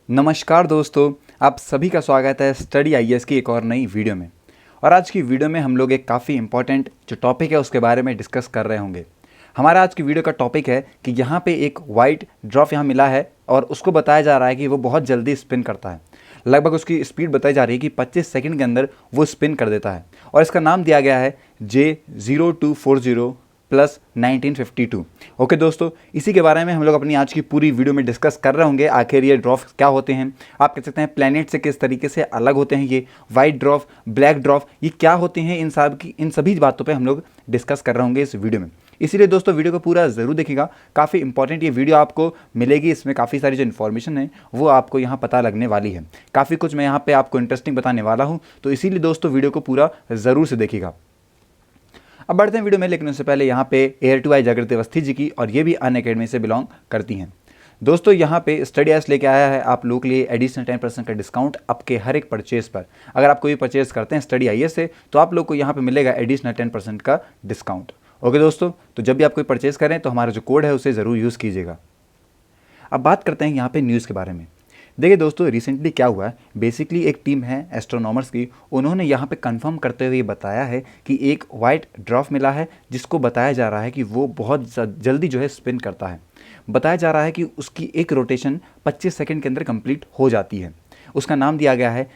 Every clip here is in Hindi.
नमस्कार दोस्तों, आप सभी का स्वागत है स्टडी आईएएस की एक और नई वीडियो में। और आज की वीडियो में हम लोग एक काफ़ी इंपॉर्टेंट जो टॉपिक है उसके बारे में डिस्कस कर रहे होंगे। हमारा आज की वीडियो का टॉपिक है कि यहाँ पे एक वाइट ड्रॉप यहाँ मिला है और उसको बताया जा रहा है कि वो बहुत जल्दी स्पिन करता है। लगभग उसकी स्पीड बताई जा रही है कि 25 सेकंड के अंदर वो स्पिन कर देता है और इसका नाम दिया गया है J0240+1952। ओके दोस्तों, इसी के बारे में हम लोग अपनी आज की पूरी वीडियो में डिस्कस कर रहे होंगे। आखिर ये ड्रॉप क्या होते हैं, आप कह सकते हैं प्लैनेट से किस तरीके से अलग होते हैं, ये वाइट ड्रॉप, ब्लैक ड्रॉप, ये क्या होते हैं, इन सभी बातों पे हम लोग डिस्कस कर रहे होंगे इस वीडियो में। इसीलिए दोस्तों वीडियो को पूरा ज़रूर देखिएगा, काफ़ी इंपॉर्टेंट ये वीडियो आपको मिलेगी। इसमें काफ़ी सारी जो इन्फॉर्मेशन है वो आपको यहाँ पता लगने वाली है। काफ़ी कुछ मैं यहाँ पे आपको इंटरेस्टिंग बताने वाला हूँ, तो इसीलिए दोस्तों वीडियो को पूरा ज़रूर से देखिएगा। अब बढ़ते हैं वीडियो में, लेकिन उससे पहले यहाँ पे एयर टू आई जागृति अवस्थी जी की, और ये भी अनअकैडमी से बिलोंग करती हैं। दोस्तों यहाँ पे स्टडी आईएएस लेके आया है आप लोग के लिए एडिशनल 10% का डिस्काउंट आपके हर एक परचेज पर। अगर आप कोई परचेज करते हैं स्टडी आईएएस से तो आप लोग को यहाँ पे मिलेगा एडिशनल 10% का डिस्काउंट। ओके दोस्तों, तो जब भी आप कोई परचेज करें तो हमारा जो कोड है उसे ज़रूर यूज़ कीजिएगा। अब बात करते हैं यहाँ पे न्यूज़ के बारे में। देखिए दोस्तों, रिसेंटली क्या हुआ है, बेसिकली एक टीम है एस्ट्रोनॉमर्स की, उन्होंने यहाँ पे कंफर्म करते हुए बताया है कि एक वाइट ड्रॉप मिला है जिसको बताया जा रहा है कि वो बहुत जल्दी जो है स्पिन करता है। बताया जा रहा है कि उसकी एक रोटेशन 25 सेकंड के अंदर कंप्लीट हो जाती है। उसका नाम दिया गया है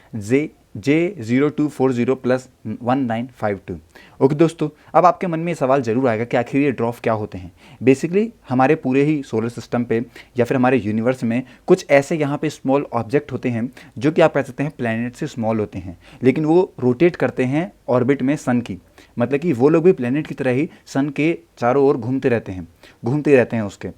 J0240+1952। ओके दोस्तों, अब आपके मन में ये सवाल जरूर आएगा कि आखिर ये ड्रॉप क्या होते हैं। बेसिकली हमारे पूरे ही सोलर सिस्टम पे या फिर हमारे यूनिवर्स में कुछ ऐसे यहाँ पे स्मॉल ऑब्जेक्ट होते हैं जो कि आप कह सकते हैं प्लैनेट से स्मॉल होते हैं, लेकिन वो रोटेट करते हैं ऑर्बिट में सन की। मतलब कि वो लोग भी प्लैनेट की तरह ही सन के चारों ओर घूमते रहते हैं उसके।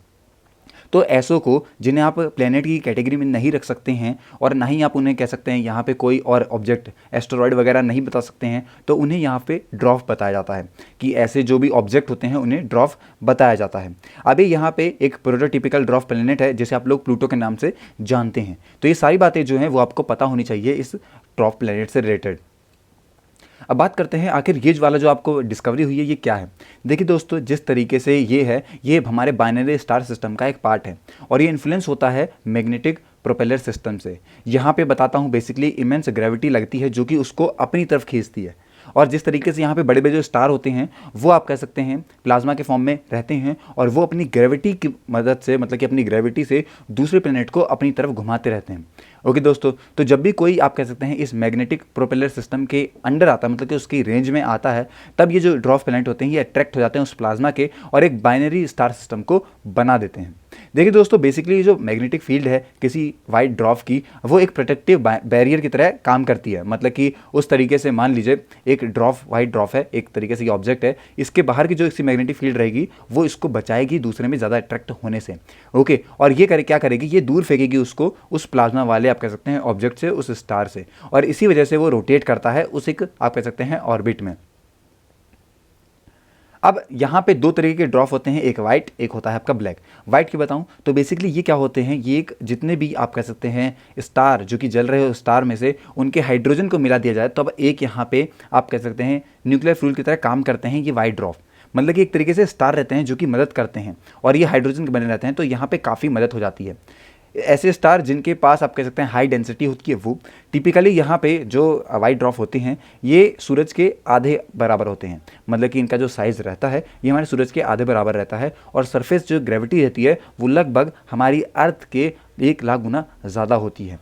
तो ऐसों को जिन्हें आप प्लेनेट की कैटेगरी में नहीं रख सकते हैं और ना ही आप उन्हें कह सकते हैं यहाँ पे कोई और ऑब्जेक्ट एस्टेरॉयड वगैरह नहीं बता सकते हैं, तो उन्हें यहाँ पे ड्रॉप बताया जाता है कि ऐसे जो भी ऑब्जेक्ट होते हैं उन्हें ड्रॉप बताया जाता है। अभी यहाँ पे एक प्रोटोटिपिकल ड्रॉप प्लेनेट है जिसे आप लोग प्लूटो के नाम से जानते हैं। तो ये सारी बातें जो हैं वो आपको पता होनी चाहिए इस ड्रॉप प्लेनेट से रिलेटेड। अब बात करते हैं आखिर ये वाला जो आपको डिस्कवरी हुई है ये क्या है। देखिए दोस्तों, जिस तरीके से ये है, ये हमारे बाइनरी स्टार सिस्टम का एक पार्ट है और ये इन्फ्लुएंस होता है मैग्नेटिक प्रोपेलर सिस्टम से। यहाँ पे बताता हूँ, बेसिकली इमेंस ग्रेविटी लगती है जो कि उसको अपनी तरफ खींचती है। और जिस तरीके से यहाँ पे बड़े बड़े जो स्टार होते हैं वो आप कह सकते हैं प्लाज्मा के फॉर्म में रहते हैं और वो अपनी ग्रेविटी की मदद से, मतलब कि अपनी ग्रेविटी से दूसरे प्लेनेट को अपनी तरफ घुमाते रहते हैं। ओके दोस्तों, तो जब भी कोई आप कह सकते हैं इस मैग्नेटिक प्रोपेलर सिस्टम के अंडर आता है, मतलब कि उसकी रेंज में आता है, तब ये जो ड्रॉप प्लैनेट होते हैं ये अट्रैक्ट हो जाते हैं उस प्लाज्मा के और एक बाइनरी स्टार सिस्टम को बना देते हैं। देखिए दोस्तों, बेसिकली जो मैग्नेटिक फील्ड है किसी वाइट ड्रॉप की, वो एक प्रोटेक्टिव बैरियर की तरह काम करती है। मतलब कि उस तरीके से मान लीजिए एक वाइट ड्रॉप है, एक तरीके से ये ऑब्जेक्ट है, इसके बाहर की जो इसकी मैग्नेटिक फील्ड रहेगी वो इसको बचाएगी दूसरे में ज़्यादा अट्रैक्ट होने से। ओके, और ये क्या करेगी, ये दूर फेंकेगी उसको उस प्लाज्मा वाले आप कह सकते हैं ऑब्जेक्ट से, उस स्टार से, और इसी वजह से वो रोटेट करता है उस एक आप कह सकते हैं ऑर्बिट में। अब यहाँ पे दो तरीके के ड्रॉप होते हैं, एक वाइट, एक होता है आपका ब्लैक। वाइट की बताऊँ तो बेसिकली ये क्या होते हैं, ये एक जितने भी आप कह सकते हैं स्टार जो कि जल रहे हो स्टार में से उनके हाइड्रोजन को मिला दिया जाए तो अब एक यहाँ पे आप कह सकते हैं न्यूक्लियर फ्यूल की तरह काम करते हैं ये वाइट ड्रॉप। मतलब कि एक तरीके से स्टार रहते हैं जो कि मदद करते हैं और ये हाइड्रोजन के बने रहते हैं, तो यहाँ पे काफ़ी मदद हो जाती है। ऐसे स्टार जिनके पास आप कह सकते हैं हाई डेंसिटी होती है, वो टिपिकली यहाँ पे जो वाइट ड्रॉप होते हैं ये सूरज के आधे बराबर होते हैं। मतलब कि इनका जो साइज़ रहता है ये हमारे सूरज के आधे बराबर रहता है और सरफेस जो ग्रेविटी रहती है वो लगभग हमारी अर्थ के 1 लाख गुना ज़्यादा होती है।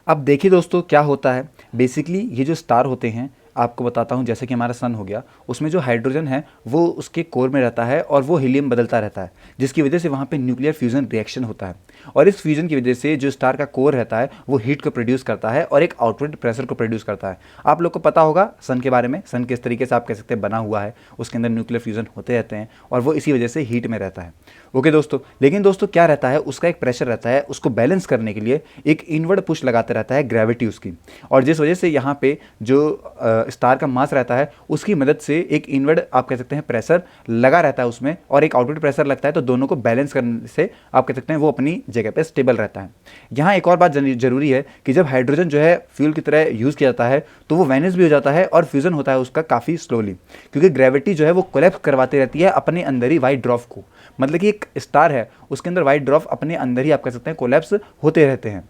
अब देखिए दोस्तों क्या होता है, बेसिकली ये जो स्टार होते हैं आपको बताता हूँ, जैसे कि हमारा सन हो गया, उसमें जो हाइड्रोजन है वो उसके कोर में रहता है और वो हीलियम बदलता रहता है, जिसकी वजह से वहाँ पे न्यूक्लियर फ्यूजन रिएक्शन होता है और इस फ्यूजन की वजह से जो स्टार का कोर रहता है वो हीट को प्रोड्यूस करता है और एक आउटवर्ड प्रेशर को प्रोड्यूस करता है। आप लोग को पता होगा सन के बारे में, सन किस तरीके से आप कह सकते हैं बना हुआ है, उसके अंदर न्यूक्लियर फ्यूजन होते रहते हैं और वो इसी वजह से हीट में रहता है। ओके दोस्तों, लेकिन दोस्तों क्या रहता है, उसका एक प्रेशर रहता है, उसको बैलेंस करने के लिए एक इनवर्ड पुश लगाते रहता है ग्रेविटी उसकी, और जिस वजह से यहाँ पे जो स्टार का मास रहता है उसकी मदद से एक इनवर्ड आप कह सकते हैं प्रेशर लगा रहता है उसमें और एक आउटवर्ड प्रेशर लगता है, तो दोनों को बैलेंस करने से आप कह सकते हैं वो अपनी जगह पे स्टेबल रहता है। यहाँ एक और बात जरूरी है कि जब हाइड्रोजन जो है फ्यूल की तरह यूज़ किया जाता है तो वो वैनिस भी हो जाता है और फ्यूजन होता है उसका काफ़ी स्लोली, क्योंकि ग्रेविटी जो है वो कोलैप्स करवाती रहती है अपने अंदर ही वाइट ड्रॉप को। मतलब कि एक स्टार है उसके अंदर वाइट ड्रॉप अपने अंदर ही आप कह सकते हैं कोलैप्स होते रहते हैं।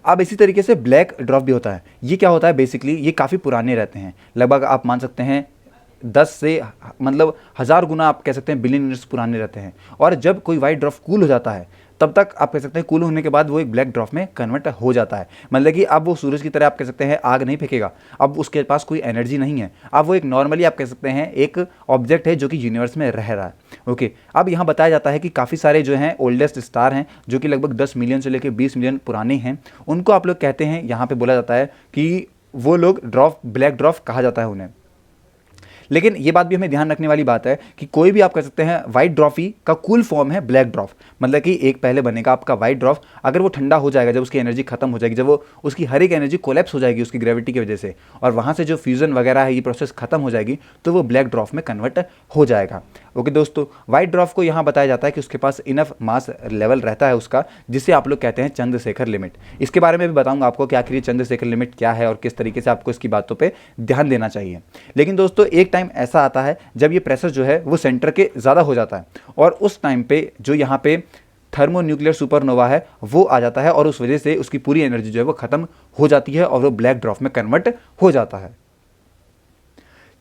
अब इसी तरीके से ब्लैक ड्वार्फ भी होता है। ये क्या होता है बेसिकली, ये काफ़ी पुराने रहते हैं, लगभग आप मान सकते हैं 10 से मतलब 1000 गुना आप कह सकते हैं बिलियन ईयर्स पुराने रहते हैं। और जब कोई वाइट ड्वार्फ कूल हो जाता है तब तक आप कह सकते हैं कूल होने के बाद वो एक ब्लैक ड्वार्फ में कन्वर्ट हो जाता है। मतलब कि अब वो सूरज की तरह आप कह सकते हैं आग नहीं फेंकेगा, अब उसके पास कोई एनर्जी नहीं है, अब वो एक नॉर्मली आप कह सकते हैं एक ऑब्जेक्ट है जो कि यूनिवर्स में रह रहा है। ओके, अब यहाँ बताया जाता है कि काफ़ी सारे जो हैं ओल्डेस्ट स्टार हैं जो कि लगभग 10 मिलियन से लेकर 20 मिलियन पुराने हैं, उनको आप लोग कहते हैं, यहाँ पे बोला जाता है कि वो लोग ड्वार्फ, ब्लैक ड्वार्फ कहा जाता है उन्हें। लेकिन ये बात भी हमें ध्यान रखने वाली बात है कि कोई भी आप कह सकते हैं वाइट ड्वार्फ ही का कूल फॉर्म है ब्लैक ड्वार्फ। मतलब कि एक पहले बनेगा आपका वाइट ड्वार्फ, अगर वो ठंडा हो जाएगा, जब उसकी एनर्जी खत्म हो जाएगी, जब वो उसकी हर एक एनर्जी कोलैप्स हो जाएगी उसकी ग्रेविटी की वजह से, और वहाँ से जो फ्यूजन वगैरह है ये प्रोसेस खत्म हो जाएगी, तो वो ब्लैक ड्वार्फ में कन्वर्ट हो जाएगा। ओके दोस्तों, वाइट ड्वार्फ को यहाँ बताया जाता है कि उसके पास इनफ मास लेवल रहता है उसका, जिसे आप लोग कहते हैं चंद्रशेखर लिमिट। इसके बारे में भी बताऊंगा आपको कि आखिर ये चंद्रशेखर लिमिट क्या है और किस तरीके से आपको इसकी बातों पे ध्यान देना चाहिए। लेकिन दोस्तों एक टाइम ऐसा आता है जब ये प्रेशर जो है वो सेंटर के ज़्यादा हो जाता है, और उस टाइम पे जो यहाँ पे थर्मोन्यूक्लियर सुपरनोवा है वो आ जाता है, और उस वजह से उसकी पूरी एनर्जी जो है वो खत्म हो जाती है और वो ब्लैक ड्वार्फ में कन्वर्ट हो जाता है।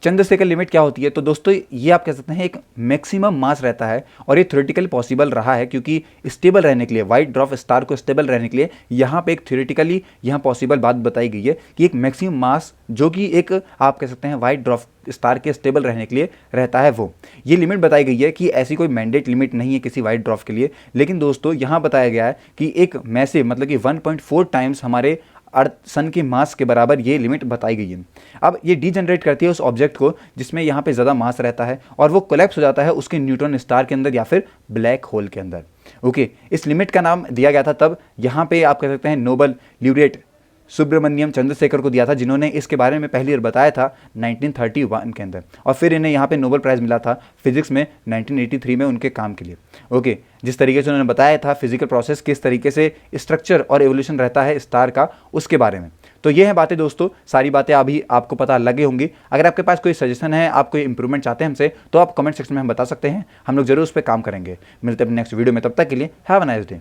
चंद्रशेखर लिमिट क्या होती है? तो दोस्तों ये आप कह सकते हैं एक मैक्सिमम मास रहता है, और ये थ्योरेटिकली पॉसिबल रहा है क्योंकि स्टेबल रहने के लिए, वाइट ड्वार्फ स्टार को स्टेबल रहने के लिए यहाँ पे एक थ्योरेटिकली यहाँ पॉसिबल बात बताई गई है कि एक मैक्सिमम मास जो कि एक आप कह सकते हैं वाइट ड्वार्फ स्टार के स्टेबल रहने के लिए रहता है, वो ये लिमिट बताई गई है कि ऐसी कोई मैंडेट लिमिट नहीं है किसी वाइट ड्वार्फ के लिए। लेकिन दोस्तों यहाँ बताया गया है कि एक मैसिव मतलब कि 1.4 टाइम्स हमारे अर्थ सन के मास के बराबर ये लिमिट बताई गई है। अब ये डीजनरेट करती है उस ऑब्जेक्ट को जिसमें यहाँ पे ज़्यादा मास रहता है, और वो कोलैप्स हो जाता है उसके न्यूट्रॉन स्टार के अंदर या फिर ब्लैक होल के अंदर। ओके, इस लिमिट का नाम दिया गया था तब यहाँ पे आप कह सकते हैं नोबेल ल्यूरिएट सुब्रमण्यम चंद्रशेखर को दिया था, जिन्होंने इसके बारे में पहली बार बताया था 1931 के अंदर, और फिर इन्हें यहाँ पे नोबेल प्राइज़ मिला था फिजिक्स में 1983 में उनके काम के लिए। ओके, जिस तरीके से उन्होंने बताया था फिजिकल प्रोसेस किस तरीके से स्ट्रक्चर और एवोल्यूशन रहता है स्टार का, उसके बारे में। तो ये हैं बातें दोस्तों, सारी बातें अभी आपको पता लगे होंगी। अगर आपके पास कोई सजेशन है, आप कोई इंप्रूवमेंट चाहते हैं हमसे, तो आप कमेंट सेक्शन में हम बता सकते हैं, हम लोग जरूर उस पर काम करेंगे। मिलते हैं नेक्स्ट वीडियो में, तब तक के लिए हैव अ नाइस डे।